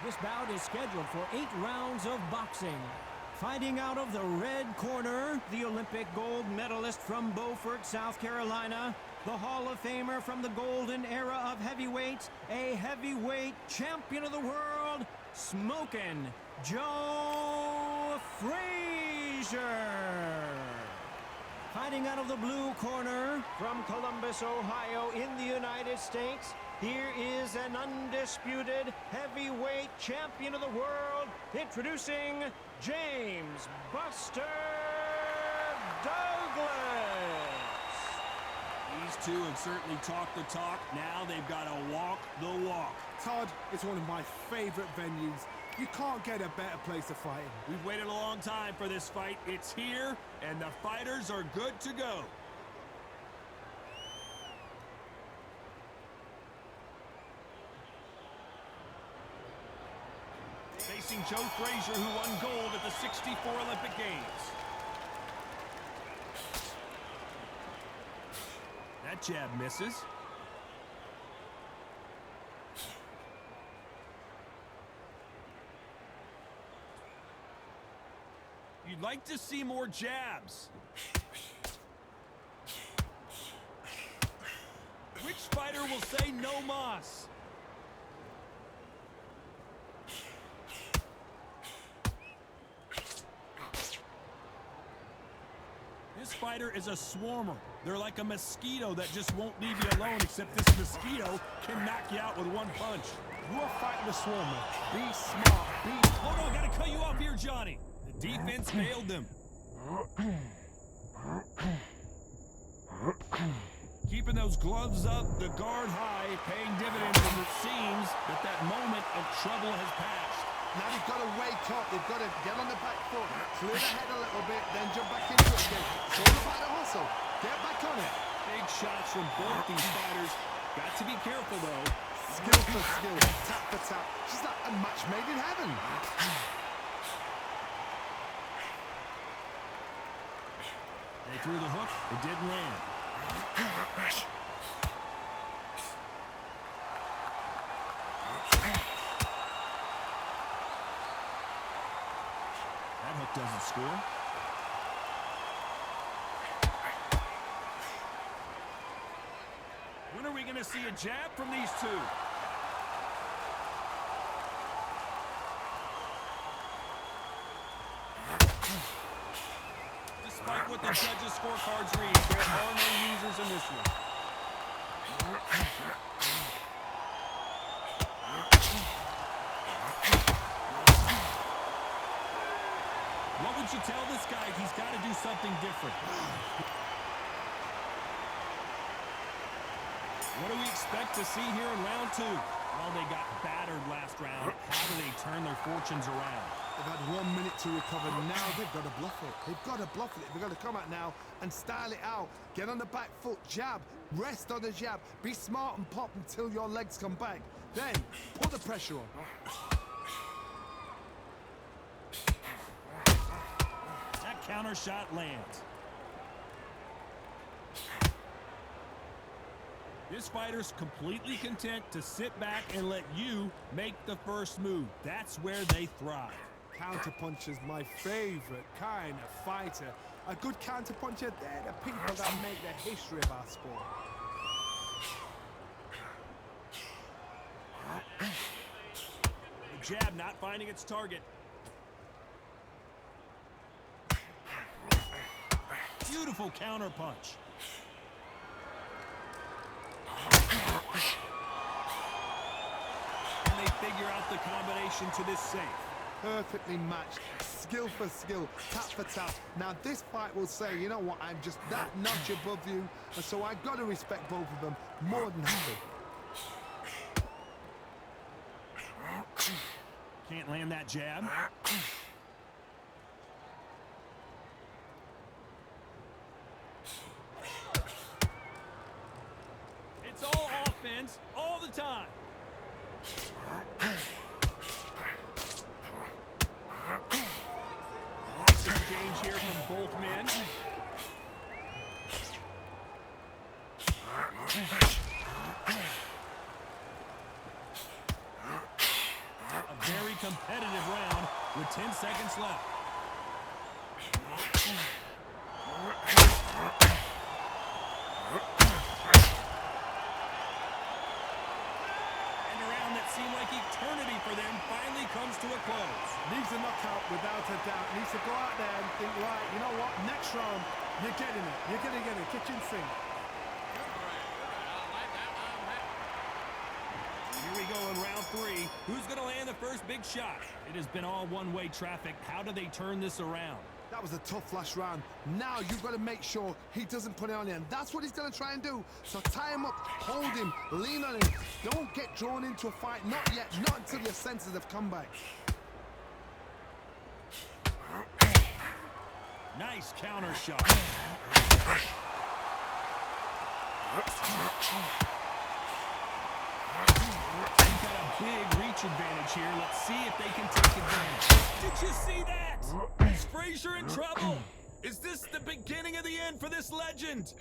This bout is scheduled for 8 rounds of boxing. Fighting out of the red corner, the Olympic gold medalist from Beaufort, South Carolina, the Hall of Famer from the golden era of heavyweights, a heavyweight champion of the world, Smokin' Joe Frazier. Fighting out of the blue corner, from Columbus, Ohio, in the United States, here is an undisputed heavyweight champion of the world, introducing James Buster Douglas. These two have certainly talked the talk. Now they've got to walk the walk. Todd, it's one of my favorite venues. You can't get a better place to fight in. We've waited a long time for this fight. It's here, and the fighters are good to go. Facing Joe Frazier, who won gold at the '64 Olympic Games. That jab misses. You'd like to see more jabs. Which fighter will say no mas? This fighter is a swarmer. They're like a mosquito that just won't leave you alone, except this mosquito can knock you out with one punch. You're fighting a swarmer. Be smart. Hold on, gotta cut you off here, Johnny. The defense failed them. Keeping those gloves up, the guard high, paying dividends, and it seems that that moment of trouble has passed. Now they've got to wake up. They've got to get on the back foot, clear the head a little bit, then jump back into it again. It's all about the hustle. Get back on it. Big shots from both these fighters. Got to be careful, though. Skill for skill, tap for tap. She's like a match made in heaven. They threw the hook. It didn't land. That hook doesn't score. When are we going to see a jab from these two? Despite what the judges' scorecards read, there are no losers in this one. What would you tell this guy? He's got to do something different. What do we expect to see here in round 2? Well, they got battered last round. How do they turn their fortunes around? They've had 1 minute to recover. Now they've got to bluff it. They've got to bluff it. They've got to come out now and style it out. Get on the back foot, jab, rest on the jab. Be smart and pop until your legs come back. Then put the pressure on. That counter shot lands. This fighter's completely content to sit back and let you make the first move. That's where they thrive. Counterpuncher's my favorite kind of fighter. A good counterpuncher, they're the people that make the history of our sport. The jab not finding its target. Beautiful counter punch. And they figure out the combination to this safe. Perfectly matched, skill for skill, tap for tap. Now this fight will say, you know what, I'm just that notch above you, and so I've got to respect both of them more than happy. Can't land that jab. It's all offense all the time. Exchange here from both men. A very competitive round with 10 seconds left. And a round that seemed like eternity for them finally comes to a close. Needs a knockout without a doubt. Needs to go out there and think, right, you know what, next round, you're getting it. You're going to get it. Kitchen sink. Here we go in round 3. Who's going to land the first big shot? It has been all one-way traffic. How do they turn this around? That was a tough last round. Now you've got to make sure he doesn't put it on you, and that's what he's going to try and do. So tie him up, hold him, lean on him. Don't get drawn into a fight. Not yet. Not until your senses have come back. Nice counter shot. He's got a big reach advantage here. Let's see if they can take advantage. Did you see that? Is Frazier in trouble? Is this the beginning of the end for this legend?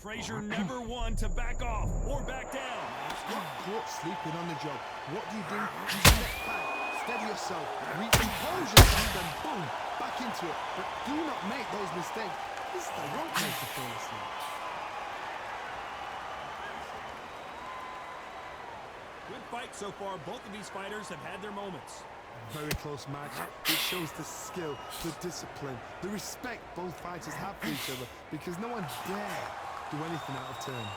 Frazier never one to back off or back down. Got caught sleeping on the job. What do? You step back, steady yourself, recompose yourself, then boom, back into it. But do not make those mistakes. This is the wrong place to fall asleep. Good fight so far. Both of these fighters have had their moments. Very close match. It shows the skill, the discipline, the respect both fighters have for each other, because no one dare do anything out of turn.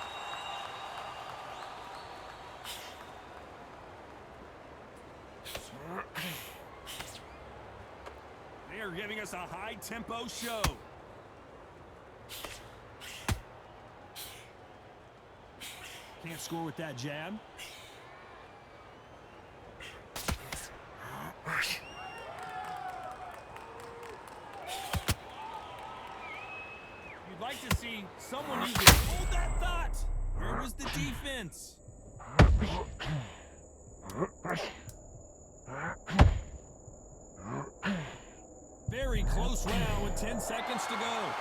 They are giving us a high-tempo show. Can't score with that jab. You'd like to see someone use it. Hold that thought! Where was the defense? Very close round with 10 seconds to go.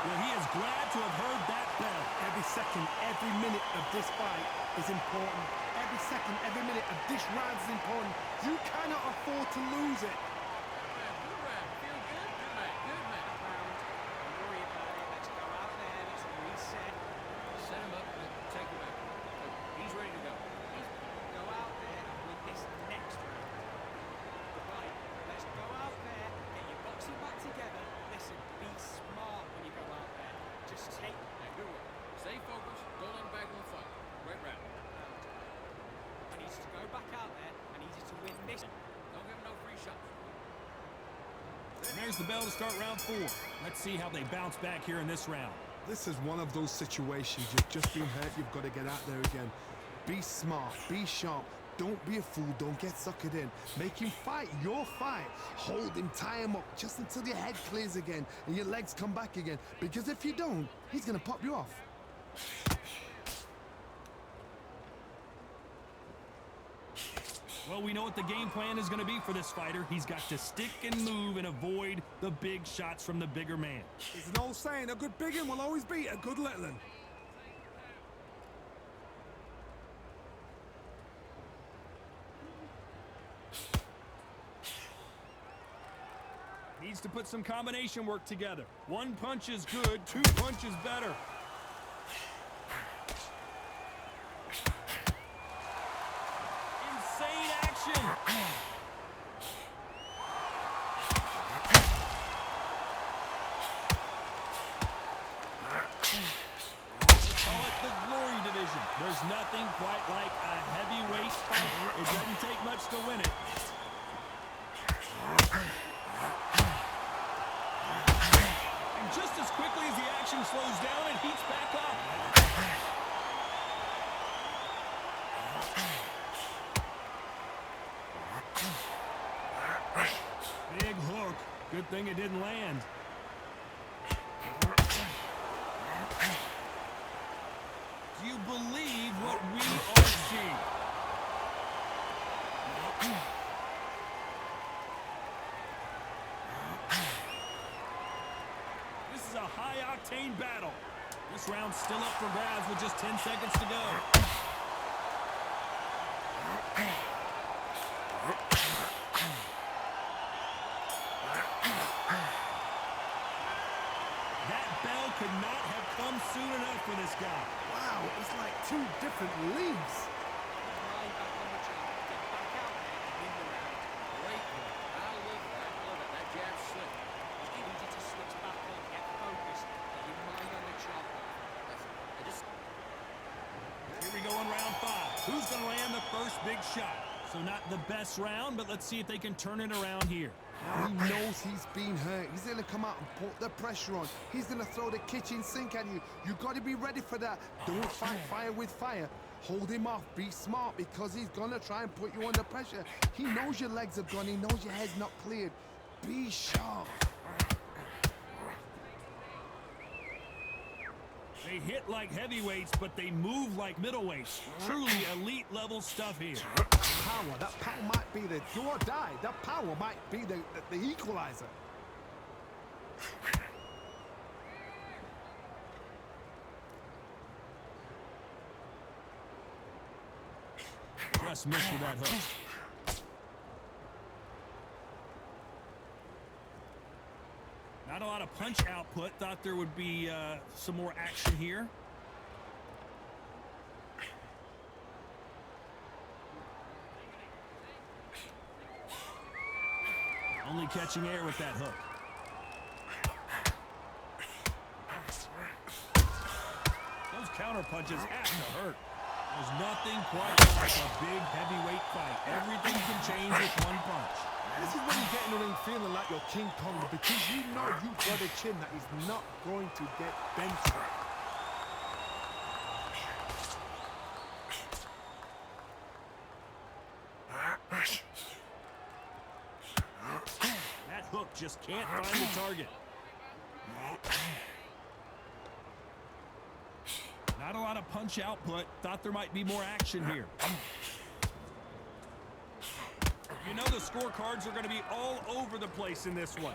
Well, he is glad to have heard that bell. Every second, every minute of this fight is important. Every second, every minute of this round is important. You cannot afford to lose it. Stay focused. Don't let him back on the fight. Right round. I need you to go back out there. I need you to win this. Don't give him no free shots. And there's the bell to start round 4. Let's see how they bounce back here in this round. This is one of those situations. You've just been hurt. You've got to get out there again. Be smart. Be sharp. Don't be a fool. Don't get suckered in. Make him fight your fight. Hold him, tie him up just until your head clears again and your legs come back again. Because if you don't, he's going to pop you off. Well, we know what the game plan is going to be for this fighter. He's got to stick and move and avoid the big shots from the bigger man. There's an old saying, a good big one will always beat a good little one. Needs to put some combination work together. One punch is good, 2 punches better. Insane action. Call it the glory division. There's nothing quite like a heavyweight fight. It doesn't take much to win it. Just as quickly as the action slows down, it heats back up. Big hook. Good thing it didn't land. Do you believe what we are seeing? high-octane battle. This round's still up for grabs with just 10 seconds to go. That bell could not have come soon enough for this guy. Wow, it's like two different leagues. Lie back on the job. Get back out there and win the round. Great work. I love that. I love it. That jab slip. You needed to switch back on, get focused, get your mind on the job. I just... Here we go in round 5. Who's going to land the first big shot? So not the best round, but let's see if they can turn it around here. He knows he's been hurt. He's going to come out and put the pressure on. He's going to throw the kitchen sink at you. You got to be ready for that. Don't fight fire with fire. Hold him off. Be smart because he's going to try and put you under pressure. He knows your legs are gone. He knows your head's not cleared. Be sharp. They hit like heavyweights, but they move like middleweights. Truly elite level stuff here. Power. That power might be the do or die. That power might be the equalizer. Just missed with that hook. Not a lot of punch output. Thought there would be some more action here. Only catching air with that hook. Those counter punches have to hurt. There's nothing quite like a big heavyweight fight. Everything can change with one punch. This is when you get in the ring feeling like you're King Kong because you know you've got a chin that is not going to get bent. That hook just can't find the target. Not a lot of punch output. Thought there might be more action here. You know the scorecards are going to be all over the place in this one.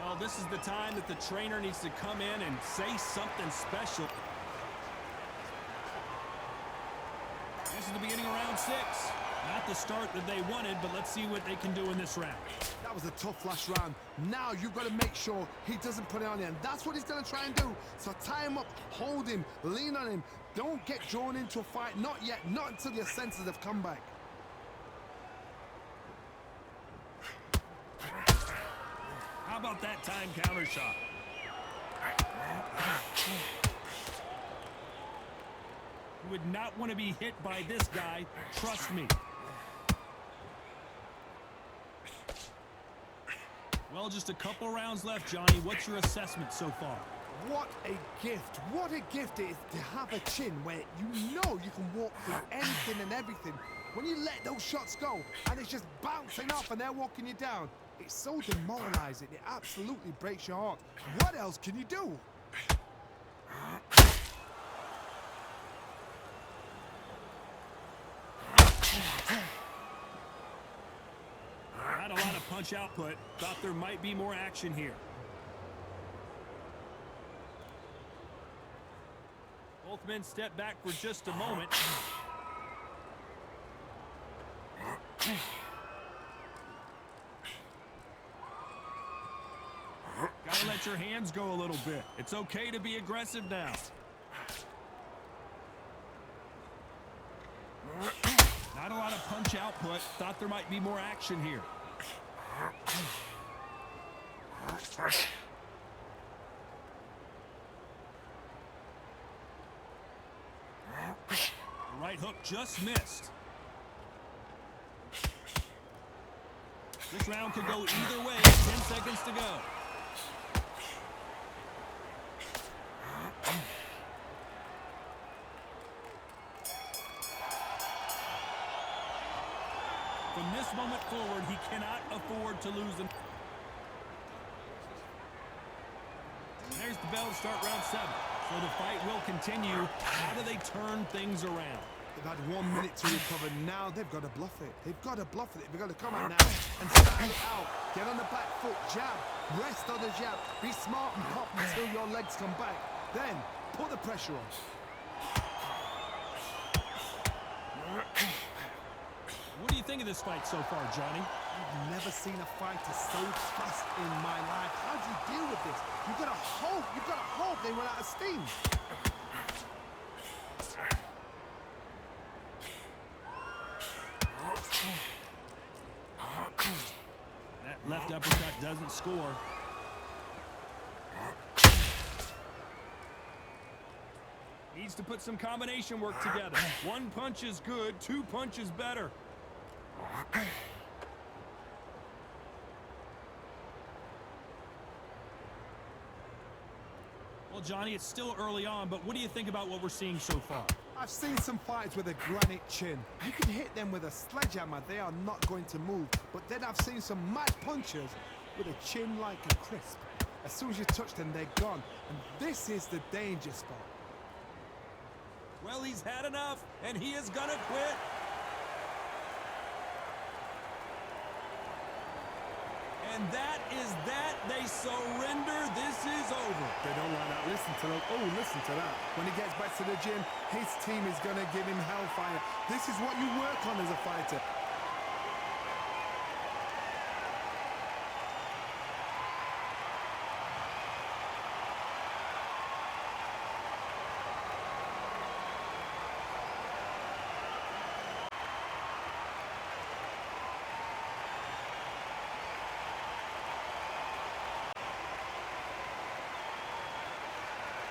Well, this is the time that the trainer needs to come in and say something special. This is the beginning of round 6. Not the start that they wanted, but let's see what they can do in this round. That was a tough last round. Now you've got to make sure he doesn't put it on you, and that's what he's going to try and do. So tie him up, hold him, lean on him. Don't get drawn into a fight. Not yet. Not until your senses have come back. How about that time counter shot? You would not want to be hit by this guy. Trust me. Well, just a couple rounds left, Johnny. What's your assessment so far? What a gift. What a gift it is to have a chin where you know you can walk through anything and everything. When you let those shots go and it's just bouncing off and they're walking you down, it's so demoralizing. It absolutely breaks your heart. What else can you do? Not a lot of punch output. Thought there might be more action here. Both men step back for just a moment. Gotta let your hands go a little bit. It's okay to be aggressive now. Not a lot of punch output. Thought there might be more action here. The right hook just missed. This round could go either way. 10 seconds to go. From this moment forward, he cannot afford to lose them. There's the bell to start round 7. So the fight will continue. How do they turn things around? The They've had 1 minute to recover. Now they've got to bluff it. They've got to bluff it. They've got to come out now and style it out. Get on the back foot, jab, rest on the jab. Be smart and pop until your legs come back. Then put the pressure on. What do you think of this fight so far, Johnny? I've never seen a fighter so fast in my life. How do you deal with this? You've got to hope they run out of steam. That left uppercut doesn't score. Needs to put some combination work together. One punch is good, two punches better. Well, Johnny, it's still early on, but what do you think about what we're seeing so far? I've seen some fighters with a granite chin. You can hit them with a sledgehammer, they are not going to move. But then I've seen some mad punchers with a chin like a crisp. As soon as you touch them, they're gone. And this is the danger spot. Well, he's had enough, and he is gonna quit. And that is that. They surrender. This is over. They don't like that. Listen to them. Oh, listen to that. When he gets back to the gym, his team is going to give him hellfire. This is what you work on as a fighter.